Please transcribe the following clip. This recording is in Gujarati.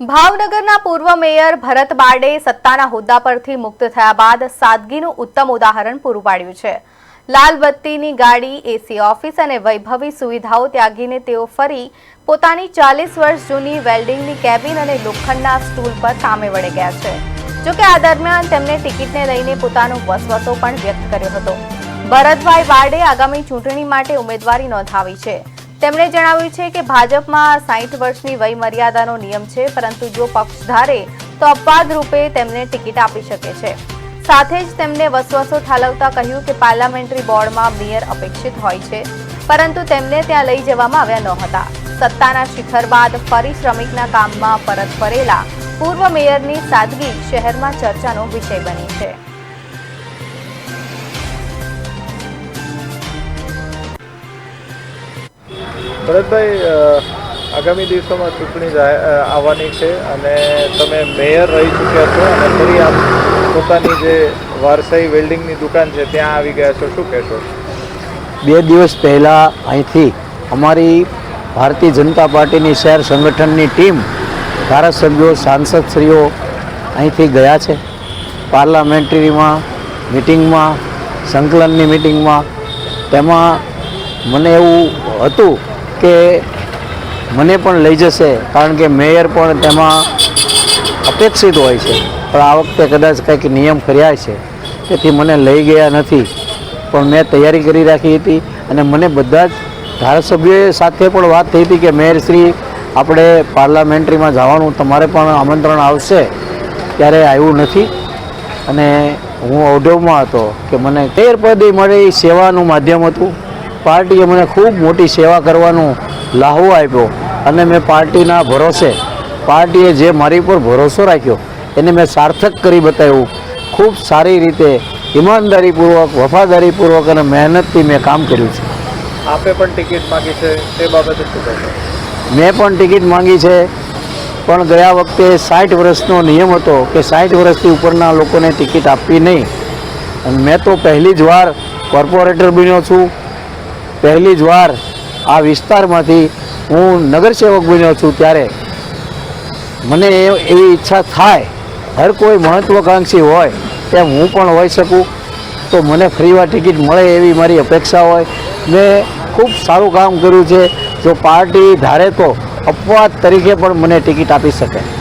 ભાવનગરના પૂર્વ મેયર ભરત બારડે સત્તાના હોદ્દા પરથી મુક્ત થયા બાદ સાદગીનું ઉત્તમ ઉદાહરણ પૂરું પાડ્યું છે। લાલ બત્તીની ગાડી, એસી ઓફિસ અને વૈભવી સુવિધાઓ ત્યાગીને તેઓ ફરી પોતાની 40 વર્ષ જૂની વેલ્ડિંગની કેબિન અને લોખંડના સ્ટૂલ પર કામે વળી ગયા છે। જો કે આ દરમિયાન તેમણે ટિકિટને લઈને પોતાનો વસવસો પણ વ્યક્ત કર્યો હતો। ભરતભાઈ બારડે આગામી ચૂંટણી માટે ઉમેદવારી નોંધાવી છે। તેમણે જણાવ્યું છે કે ભાજપમાં 60 વર્ષની વય મર્યાદાનો નિયમ છે, પરંતુ જો પક્ષ ધારે તો અપવાદ રૂપે તેમને ટિકિટ આપી શકે છે। સાથે જ તેમને વસવસો ઠાલવતા કહ્યું કે પાર્લામેન્ટરી બોર્ડમાં મેયર અપેક્ષિત હોય છે, પરંતુ તેમને ત્યાં લઈ જવામાં આવ્યા નહોતા। સત્તાના શિખર બાદ ફરી શ્રમિકના કામમાં પરત ફરેલા પૂર્વ મેયરની સાદગી શહેરમાં ચર્ચાનો વિષય બની છે। ભરતભાઈ, આગામી દિવસોમાં ચૂંટણી આવવાની છે અને તમે મેયર રહી ચૂક્યા છો અને ફરી આપ પોતાની જે વારસાઈ વેલ્ડિંગની દુકાન છે ત્યાં આવી ગયા છો, શું કહેશો? 2 દિવસ પહેલાં અહીંથી અમારી ભારતીય જનતા પાર્ટીની શહેર સંગઠનની ટીમ, ધારાસભ્યો, સાંસદશ્રીઓ અહીંથી ગયા છે પાર્લામેન્ટરીમાં મિટિંગમાં, સંકલનની મિટિંગમાં। તેમાં મને એવું હતું કે મને પણ લઈ જશે, કારણ કે મેયર પણ તેમાં અપેક્ષિત હોય છે, પણ આ વખતે કદાચ કંઈક નિયમ કર્યા છે તેથી મને લઈ ગયા નથી। પણ મેં તૈયારી કરી રાખી હતી અને મને બધા જ ધારાસભ્યોએ સાથે પણ વાત થઈ હતી કે મેયરશ્રી, આપણે પાર્લામેન્ટરીમાં જવાનું, તમારે પણ આમંત્રણ આવશે, ત્યારે આવ્યું નથી અને હું અવઢવમાં હતો કે મને મેયર પદ મારી સેવાનું માધ્યમ હતું। પાર્ટીએ મને ખૂબ મોટી સેવા કરવાનો લાહવો આપ્યો અને મેં પાર્ટીના ભરોસે, પાર્ટીએ જે મારી પર ભરોસો રાખ્યો એને મેં સાર્થક કરી બતાવ્યું। ખૂબ સારી રીતે, ઈમાનદારીપૂર્વક, વફાદારીપૂર્વક અને મહેનતથી મેં કામ કર્યું છે। આપે પણ ટિકિટ માંગી છે, તે બાબતે શું કહેશો? મેં પણ ટિકિટ માંગી છે, પણ ગયા વખતે 60 વર્ષનો નિયમ હતો કે 60 વર્ષથી ઉપરના લોકોને ટિકિટ આપવી નહીં, અને મેં તો પહેલી જ વાર કોર્પોરેટર બન્યો છું, પહેલી જ વાર આ વિસ્તારમાંથી હું નગરસેવક બન્યો છું, ત્યારે મને એવી ઈચ્છા થાય, હર કોઈ મહત્વાકાંક્ષી હોય તેમ હું પણ હોઈ શકું, તો મને ફરીવાર ટિકિટ મળે એવી મારી અપેક્ષા હોય। મેં ખૂબ સારું કામ કર્યું છે, જો પાર્ટી ધારે તો અપવાદ તરીકે પણ મને ટિકિટ આપી શકે।